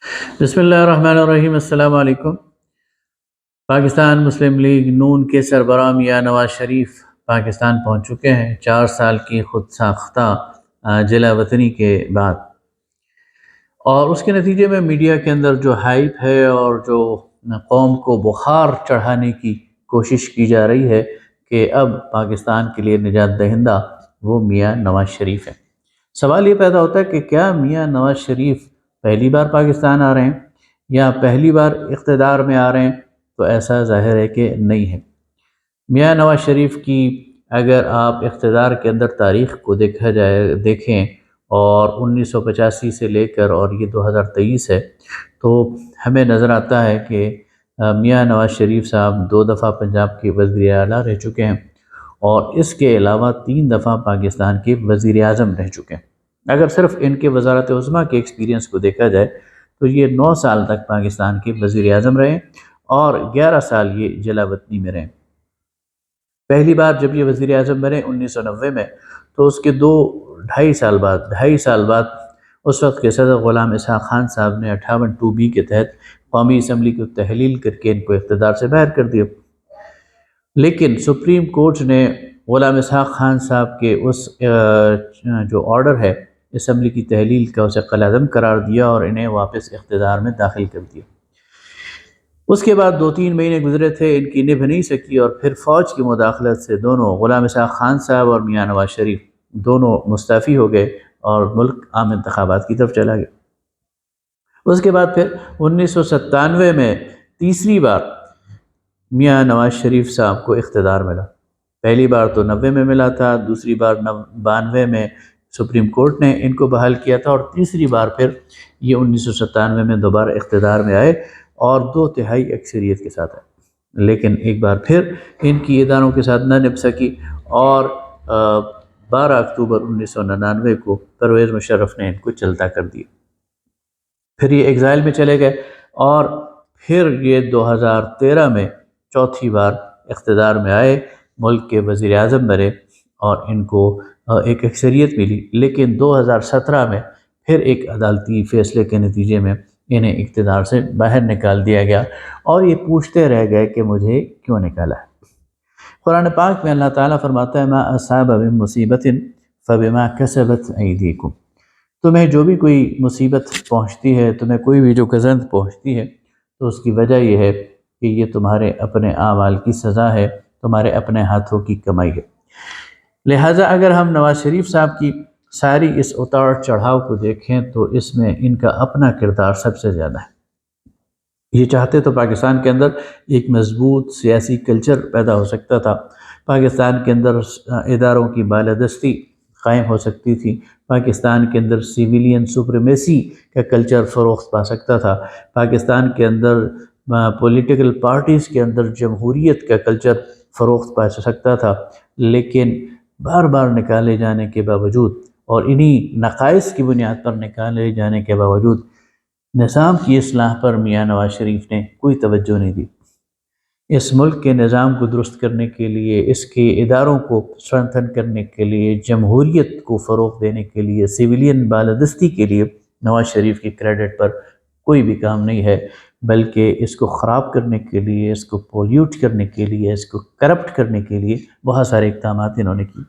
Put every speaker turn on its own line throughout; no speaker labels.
بسم اللہ الرحمن الرحیم۔ السلام علیکم۔ پاکستان مسلم لیگ نون کے سربراہ میاں نواز شریف پاکستان پہنچ چکے ہیں 4 سال کی خود ساختہ جلا وطنی کے بعد، اور اس کے نتیجے میں میڈیا کے اندر جو ہائپ ہے اور جو قوم کو بخار چڑھانے کی کوشش کی جا رہی ہے کہ اب پاکستان کے لیے نجات دہندہ وہ میاں نواز شریف ہیں۔ سوال یہ پیدا ہوتا ہے کہ کیا میاں نواز شریف پہلی بار پاکستان آ رہے ہیں یا پہلی بار اقتدار میں آ رہے ہیں؟ تو ایسا ظاہر ہے کہ نہیں ہے۔ میاں نواز شریف کی اگر آپ اقتدار کے اندر تاریخ کو دیکھیں اور 1985 سے لے کر اور یہ 2023 ہے، تو ہمیں نظر آتا ہے کہ میاں نواز شریف صاحب 2 دفعہ پنجاب کے وزیر اعلیٰ رہ چکے ہیں، اور اس کے علاوہ 3 دفعہ پاکستان کے وزیر اعظم رہ چکے ہیں۔ اگر صرف ان کے وزارت عظمیٰ کے ایکسپیرینس کو دیکھا جائے تو یہ 9 سال تک پاکستان کے وزیر اعظم رہے اور 11 سال یہ جلا وطنی میں رہے۔ پہلی بار جب یہ وزیر اعظم بنے 1990 میں، تو اس کے 2.5 سال بعد اس وقت کے صدر غلام اسحاق خان صاحب نے 58(2)B کے تحت قومی اسمبلی کو تحلیل کر کے ان کو اقتدار سے باہر کر دیا، لیکن سپریم کورٹ نے غلام اسحاق خان صاحب کے اس جو آرڈر ہے اسمبلی کی تحلیل کا، اسے قلعدم قرار دیا اور انہیں واپس اقتدار میں داخل کر دیا۔ اس کے بعد 2-3 مہینے گزرے تھے، ان کی نبھ نہیں سکی، اور پھر فوج کی مداخلت سے دونوں غلام اسحاق خان صاحب اور میاں نواز شریف دونوں مستعفی ہو گئے اور ملک عام انتخابات کی طرف چلا گیا۔ اس کے بعد پھر 1997 میں تیسری بار میاں نواز شریف صاحب کو اقتدار ملا۔ پہلی بار تو 90 میں ملا تھا، دوسری بار 92 میں سپریم کورٹ نے ان کو بحال کیا تھا، اور تیسری بار پھر یہ 1997 میں دوبارہ اقتدار میں آئے اور 2/3 اکثریت کے ساتھ آئے، لیکن ایک بار پھر ان کی اداروں کے ساتھ نہ نبھ سکی، اور 12 اکتوبر 1999 کو پرویز مشرف نے ان کو چلتا کر دیا۔ پھر یہ ایگزائل میں چلے گئے، اور پھر یہ 2013 میں چوتھی بار اقتدار میں آئے، ملک کے وزیر اعظم بنے اور ان کو ایک اکثریت ملی، لیکن 2017 میں پھر ایک عدالتی فیصلے کے نتیجے میں انہیں اقتدار سے باہر نکال دیا گیا، اور یہ پوچھتے رہ گئے کہ مجھے کیوں نکالا ہے۔ قرآن پاک میں اللہ تعالیٰ فرماتا ہے ما اصاب من مصیبت فبما کسبت ایدیکم، تمہیں جو بھی کوئی مصیبت پہنچتی ہے، تمہیں کوئی بھی جو گزند پہنچتی ہے، تو اس کی وجہ یہ ہے کہ یہ تمہارے اپنے اعمال کی سزا ہے، تمہارے اپنے ہاتھوں کی کمائی ہے۔ لہٰذا اگر ہم نواز شریف صاحب کی ساری اس اتار چڑھاؤ کو دیکھیں تو اس میں ان کا اپنا کردار سب سے زیادہ ہے۔ یہ چاہتے تو پاکستان کے اندر ایک مضبوط سیاسی کلچر پیدا ہو سکتا تھا، پاکستان کے اندر اداروں کی بالادستی قائم ہو سکتی تھی، پاکستان کے اندر سیویلین سپریمیسی کا کلچر فروغ پا سکتا تھا، پاکستان کے اندر پولیٹیکل پارٹیز کے اندر جمہوریت کا کلچر فروغ پا سکتا تھا، لیکن بار بار نکالے جانے کے باوجود اور انہی نقائص کی بنیاد پر نکالے جانے کے باوجود نظام کی اصلاح پر میاں نواز شریف نے کوئی توجہ نہیں دی۔ اس ملک کے نظام کو درست کرنے کے لیے، اس کے اداروں کو اسٹرینتھن کرنے کے لیے، جمہوریت کو فروغ دینے کے لیے، سیویلین بالادستی کے لیے نواز شریف کے کریڈٹ پر کوئی بھی کام نہیں ہے، بلکہ اس کو خراب کرنے کے لیے، اس کو پولیوٹ کرنے کے لیے، اس کو کرپٹ کرنے کے لیے بہت سارے اقدامات انہوں نے کی۔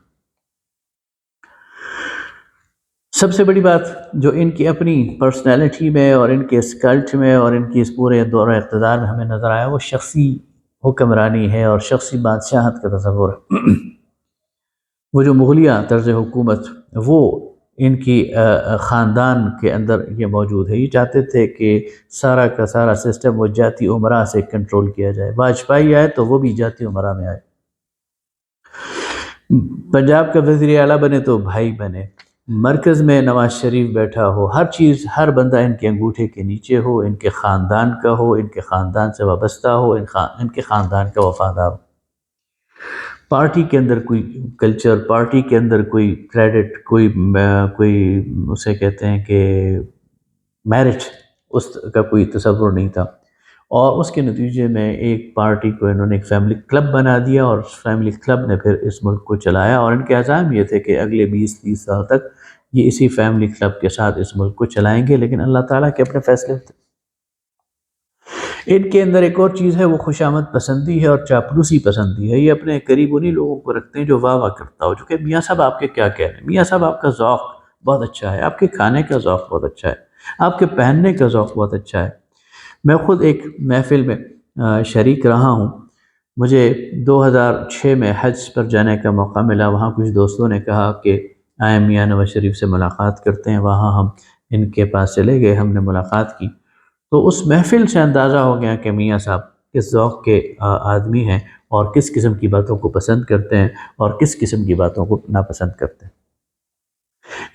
سب سے بڑی بات جو ان کی اپنی پرسنالٹی میں اور ان کے اسکلٹ میں اور ان کی اس پورے دور اقتدار میں ہمیں نظر آیا، وہ شخصی حکمرانی ہے اور شخصی بادشاہت کا تصور ہے۔ وہ جو مغلیہ طرز حکومت، وہ ان کی خاندان کے اندر یہ موجود ہے۔ یہ چاہتے تھے کہ سارا کا سارا سسٹم وہ جاتی امراء سے کنٹرول کیا جائے، واجپئی آئے تو وہ بھی جاتی امراء میں آئے، پنجاب کا وزیر اعلیٰ بنے تو بھائی بنے، مرکز میں نواز شریف بیٹھا ہو، ہر چیز ہر بندہ ان کے انگوٹھے کے نیچے ہو، ان کے خاندان کا ہو، ان کے خاندان سے وابستہ ہو، ان کے خاندان کا وفادار ہو۔ پارٹی کے اندر کوئی کلچر، پارٹی کے اندر کوئی کریڈٹ، کوئی اسے کہتے ہیں کہ میرٹ، اس کا کوئی تصور نہیں تھا، اور اس کے نتیجے میں ایک پارٹی کو انہوں نے ایک فیملی کلب بنا دیا، اور اس فیملی کلب نے پھر اس ملک کو چلایا، اور ان کے عزائم یہ تھے کہ اگلے 20-30 سال تک یہ اسی فیملی کلب کے ساتھ اس ملک کو چلائیں گے، لیکن اللہ تعالیٰ کے اپنے فیصلے تھے۔ ان کے اندر ایک اور چیز ہے، وہ خوشامد پسندی ہے اور چاپلوسی پسندی ہے۔ یہ اپنے قریب انہی لوگوں کو رکھتے ہیں جو واہ واہ کرتا ہو، جو کہ میاں صاحب آپ کے کیا کہہ رہے ہیں، میاں صاحب آپ کا ذوق بہت اچھا ہے، آپ کے کھانے کا ذوق بہت اچھا ہے، آپ کے پہننے کا ذوق بہت اچھا ہے۔ میں خود ایک محفل میں شریک رہا ہوں، مجھے 2006 میں حج پر جانے کا موقع ملا۔ وہاں کچھ دوستوں نے کہا کہ آئیں میاں نواز شریف سے ملاقات کرتے ہیں، وہاں ہم ان کے پاس چلے گئے، ہم نے ملاقات کی تو اس محفل سے اندازہ ہو گیا کہ میاں صاحب کس ذوق کے آدمی ہیں اور کس قسم کی باتوں کو پسند کرتے ہیں اور کس قسم کی باتوں کو ناپسند کرتے ہیں۔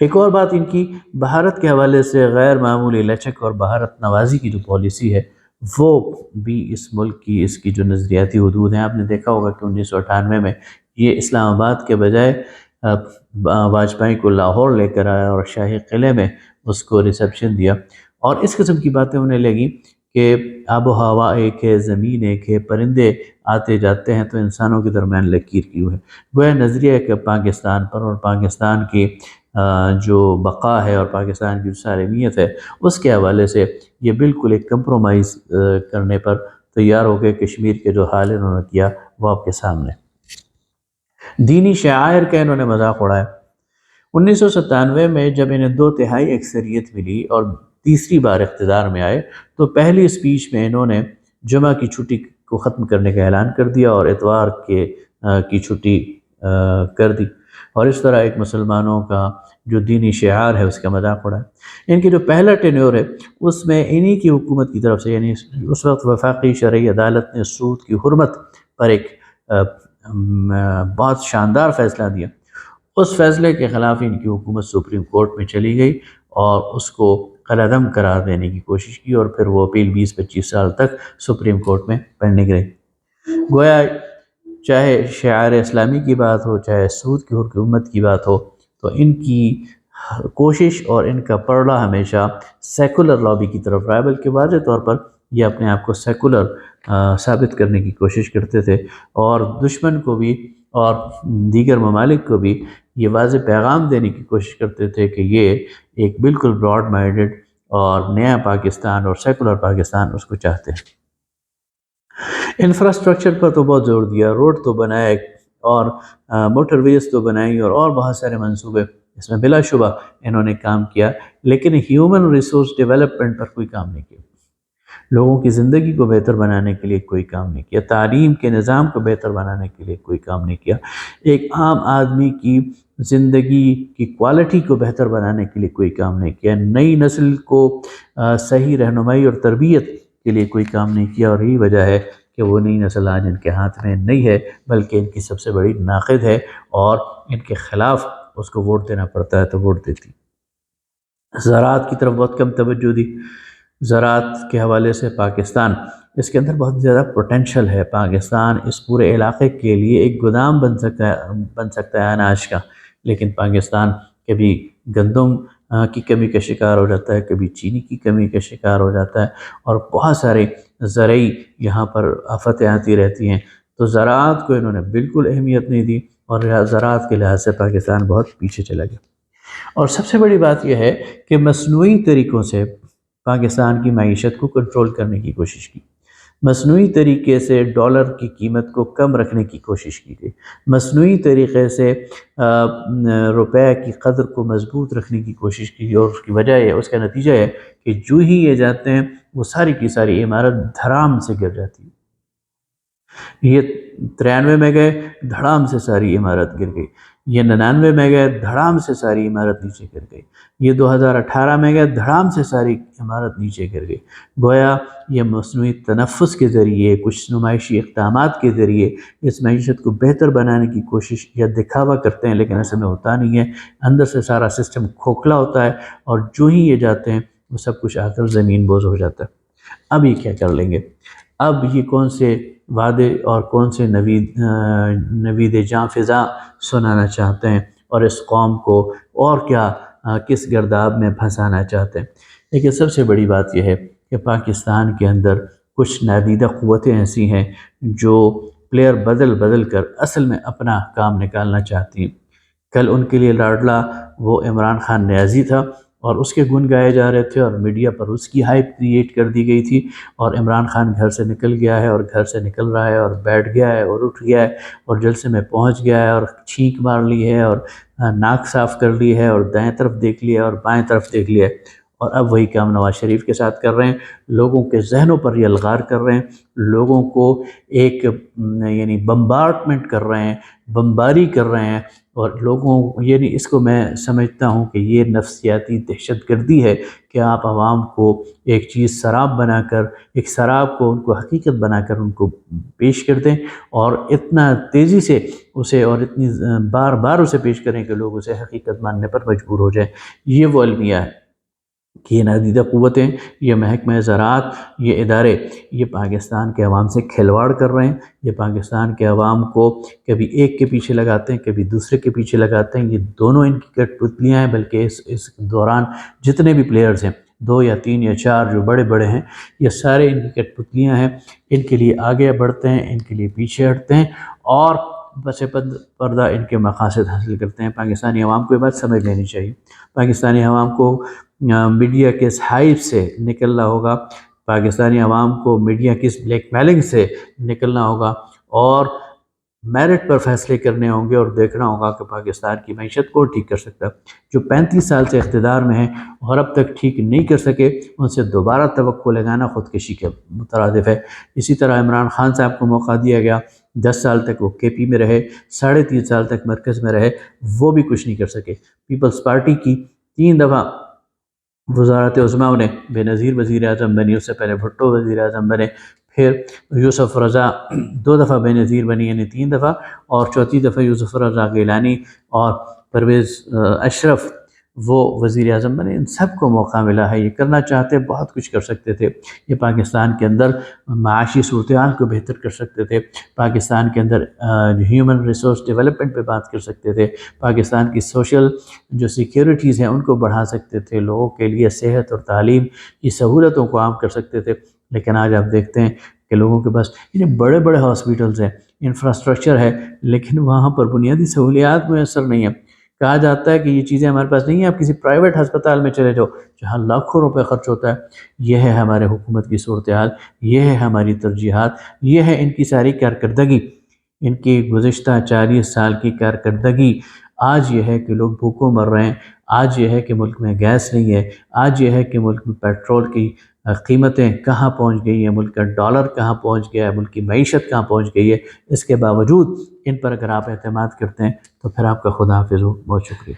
ایک اور بات ان کی بھارت کے حوالے سے غیر معمولی لچک اور بھارت نوازی کی جو پالیسی ہے وہ بھی اس ملک کی، اس کی جو نظریاتی حدود ہیں، آپ نے دیکھا ہوگا کہ 1998 میں یہ اسلام آباد کے بجائے واجپئی کو لاہور لے کر آیا اور شاہی قلعے میں اس کو ریسیپشن دیا، اور اس قسم کی باتیں انہیں لگیں کہ آب و ہوا ایک ہے، زمین ایک ہے، پرندے آتے جاتے ہیں تو انسانوں کے درمیان لکیر کیوں ہے۔ گویا نظریہ ہے کہ پاکستان پر اور پاکستان کی جو بقا ہے اور پاکستان کی جو سالمیت ہے اس کے حوالے سے یہ بالکل ایک کمپرومائز کرنے پر تیار ہو گئے۔ کشمیر کے جو حال انہوں نے کیا وہ آپ کے سامنے، دینی شعائر کا انہوں نے مذاق اڑایا۔ 1997 میں جب انہیں 2/3 اکثریت ملی اور تیسری بار اقتدار میں آئے تو پہلی اسپیچ میں انہوں نے جمعہ کی چھٹی کو ختم کرنے کا اعلان کر دیا اور اتوار کی چھٹی کر دی، اور اس طرح ایک مسلمانوں کا جو دینی شعار ہے اس کا مذاق اڑایا۔ ان کی جو پہلا ٹینیور ہے اس میں انہی کی حکومت کی طرف سے، یعنی اس وقت وفاقی شرعی عدالت نے سود کی حرمت پر ایک بہت شاندار فیصلہ دیا۔ اس فیصلے کے خلاف ان کی حکومت سپریم کورٹ میں چلی گئی اور اس کو قلعدم قرار دینے کی کوشش کی، اور پھر وہ اپیل 20-25 سال تک سپریم کورٹ میں پینڈنگ رہی۔ گویا چاہے شعار اسلامی کی بات ہو، چاہے سود کی حکومت کی بات ہو، تو ان کی کوشش اور ان کا پڑھا ہمیشہ سیکولر لابی کی رہا ہے، بلکہ واضح طور پر یہ اپنے آپ کو سیکولر ثابت کرنے کی کوشش کرتے تھے، اور دشمن کو بھی اور دیگر ممالک کو بھی یہ واضح پیغام دینے کی کوشش کرتے تھے کہ یہ ایک بالکل براڈ مائنڈڈ اور نیا پاکستان اور سیکولر پاکستان اس کو چاہتے ہیں۔ انفراسٹرکچر پر تو بہت زور دیا، روڈ تو بنائے اور موٹر ویز تو بنائی اور بہت سارے منصوبے اس میں بلا شبہ انہوں نے کام کیا، لیکن ہیومن ریسورس ڈیولپمنٹ پر کوئی کام نہیں کیا، لوگوں کی زندگی کو بہتر بنانے کے لیے کوئی کام نہیں کیا، تعلیم کے نظام کو بہتر بنانے کے لیے کوئی کام نہیں کیا، ایک عام آدمی کی زندگی کی کوالٹی کو بہتر بنانے کے لیے کوئی کام نہیں کیا، نئی نسل کو صحیح رہنمائی اور تربیت کے لیے کوئی کام نہیں کیا، اور یہی وجہ ہے کہ وہ نئی نسل آج ان کے ہاتھ میں نہیں ہے بلکہ ان کی سب سے بڑی ناقد ہے، اور ان کے خلاف اس کو ووٹ دینا پڑتا ہے تو ووٹ دیتی۔ زراعت کی طرف بہت کم توجہ دی۔ زراعت کے حوالے سے پاکستان، اس کے اندر بہت زیادہ پوٹینشل ہے، پاکستان اس پورے علاقے کے لیے ایک گودام بن سکتا ہے اناج کا، لیکن پاکستان کبھی گندم کی کمی کا شکار ہو جاتا ہے، کبھی چینی کی کمی کا شکار ہو جاتا ہے، اور بہت سارے زرعی یہاں پر آفتیں آتی رہتی ہیں، تو زراعت کو انہوں نے بالکل اہمیت نہیں دی، اور زراعت کے لحاظ سے پاکستان بہت پیچھے چلا گیا۔ اور سب سے بڑی بات یہ ہے کہ مصنوعی طریقوں سے پاکستان کی معیشت کو کنٹرول کرنے کی کوشش کی، مصنوعی طریقے سے ڈالر کی قیمت کو کم رکھنے کی کوشش کی گئی، مصنوعی طریقے سے روپے کی قدر کو مضبوط رکھنے کی کوشش کی، اور اس کی وجہ ہے، اس کا نتیجہ ہے کہ جو ہی یہ جاتے ہیں وہ ساری کی ساری عمارت دھڑام سے گر جاتی ہے۔ یہ 93 میں گئے، دھڑام سے ساری عمارت گر گئی، یہ 99 میں گئے، دھڑام سے ساری عمارت نیچے گر گئی، یہ 2018 میں گئے، دھڑام سے ساری عمارت نیچے گر گئی۔ گویا یہ مصنوعی تنفس کے ذریعے، کچھ نمائشی اقدامات کے ذریعے اس معیشت کو بہتر بنانے کی کوشش یا دکھاوا کرتے ہیں، لیکن ایسے میں ہوتا نہیں ہے، اندر سے سارا سسٹم کھوکھلا ہوتا ہے، اور جو ہی یہ جاتے ہیں وہ سب کچھ آ کر زمین بوز ہو جاتا ہے۔ اب یہ کیا کر لیں گے؟ اب یہ کون سے وعدے اور کون سے نوید جاں فضا سنانا چاہتے ہیں، اور اس قوم کو اور کیا کس گرداب میں پھنسانا چاہتے ہیں؟ لیکن سب سے بڑی بات یہ ہے کہ پاکستان کے اندر کچھ نادیدہ قوتیں ایسی ہیں جو پلیئر بدل کر اصل میں اپنا کام نکالنا چاہتی ہیں۔ کل ان کے لیے لاڈلا وہ عمران خان نیازی تھا، اور اس کے گن گائے جا رہے تھے اور میڈیا پر اس کی ہائپ کریٹ کر دی گئی تھی، اور عمران خان گھر سے نکل گیا ہے اور گھر سے نکل رہا ہے اور بیٹھ گیا ہے اور اٹھ گیا ہے اور جلسے میں پہنچ گیا ہے اور چھینک مار لی ہے اور ناک صاف کر لی ہے اور دائیں طرف دیکھ لیا اور بائیں طرف دیکھ لیا ہے، اور اب وہی کام نواز شریف کے ساتھ کر رہے ہیں، لوگوں کے ذہنوں پر یہ الغار کر رہے ہیں، لوگوں کو ایک یعنی بمبارڈمنٹ کر رہے ہیں، بمباری کر رہے ہیں، اور لوگوں یعنی اس کو میں سمجھتا ہوں کہ یہ نفسیاتی دہشت گردی ہے کہ آپ عوام کو ایک چیز سراب بنا کر، ایک سراب کو ان کو حقیقت بنا کر ان کو پیش کر دیں، اور اتنا تیزی سے اسے اور اتنی بار بار اسے پیش کریں کہ لوگ اسے حقیقت ماننے پر مجبور ہو جائیں۔ یہ وہ المیہ ہے کہ یہ نادیدہ قوتیں، یہ محکمہ زراعت، یہ ادارے، یہ پاکستان کے عوام سے کھلواڑ کر رہے ہیں، یہ پاکستان کے عوام کو کبھی ایک کے پیچھے لگاتے ہیں، کبھی دوسرے کے پیچھے لگاتے ہیں۔ یہ دونوں ان کی کٹ پتلیاں ہیں، بلکہ اس دوران جتنے بھی پلیئرز ہیں، 2 یا 3 یا 4 جو بڑے بڑے ہیں، یہ سارے ان کی کٹ پتلیاں ہیں، ان کے لیے آگے بڑھتے ہیں، ان کے لیے پیچھے ہٹتے ہیں، اور پس پردہ ان کے مقاصد حاصل کرتے ہیں۔ پاکستانی عوام کو یہ بات سمجھ لینی چاہیے، پاکستانی عوام کو میڈیا کے اس ہائپ سے نکلنا ہوگا، پاکستانی عوام کو میڈیا کی اس بلیک میلنگ سے نکلنا ہوگا، اور میرٹ پر فیصلے کرنے ہوں گے، اور دیکھنا ہوگا کہ پاکستان کی معیشت کو ٹھیک کر سکتا ہے۔ جو 35 سال سے اقتدار میں ہیں اور اب تک ٹھیک نہیں کر سکے، ان سے دوبارہ توقع لگانا خودکشی کے مترادف ہے۔ اسی طرح عمران خان صاحب کو موقع دیا گیا، 10 سال تک وہ کے پی میں رہے، 3.5 سال تک مرکز میں رہے، وہ بھی کچھ نہیں کر سکے۔ پیپلز پارٹی کی 3 دفعہ وزارت عظمیٰ انہیں، بے نظیر وزیر اعظم بنی، اس سے پہلے بھٹو وزیر اعظم بنے، پھر یوسف رضا 2 دفعہ بے نظیر بنی یعنی 3 دفعہ، اور 4تھی دفعہ یوسف رضا گیلانی اور پرویز اشرف وہ وزیر اعظم بنے۔ ان سب کو موقع ملا ہے، یہ کرنا چاہتے بہت کچھ کر سکتے تھے، یہ پاکستان کے اندر معاشی صورتحال کو بہتر کر سکتے تھے، پاکستان کے اندر ہیومن ریسورس ڈیولپمنٹ پہ بات کر سکتے تھے، پاکستان کی سوشل جو سیکیورٹیز ہیں ان کو بڑھا سکتے تھے، لوگوں کے لیے صحت اور تعلیم کی سہولتوں کو عام کر سکتے تھے۔ لیکن آج آپ دیکھتے ہیں کہ لوگوں کے پاس بڑے بڑے ہاسپیٹلز ہیں، انفراسٹرکچر ہے، لیکن وہاں پر بنیادی سہولیات میسر نہیں ہیں۔ کہا جاتا ہے کہ یہ چیزیں ہمارے پاس نہیں ہیں، آپ کسی پرائیویٹ ہسپتال میں چلے جاؤ جہاں لاکھوں روپے خرچ ہوتا ہے۔ یہ ہے ہمارے حکومت کی صورتحال، یہ ہے ہماری ترجیحات، یہ ہے ان کی ساری کارکردگی، ان کی گزشتہ 40 سال کی کارکردگی۔ آج یہ ہے کہ لوگ بھوکوں مر رہے ہیں، آج یہ ہے کہ ملک میں گیس نہیں ہے، آج یہ ہے کہ ملک میں پیٹرول کی قیمتیں کہاں پہنچ گئی ہیں، ملک کا ڈالر کہاں پہنچ گیا ہے، ملک کی معیشت کہاں پہنچ گئی ہے۔ اس کے باوجود ان پر اگر آپ اعتماد کرتے ہیں تو پھر آپ کا خدا حافظ ہو۔ بہت شکریہ۔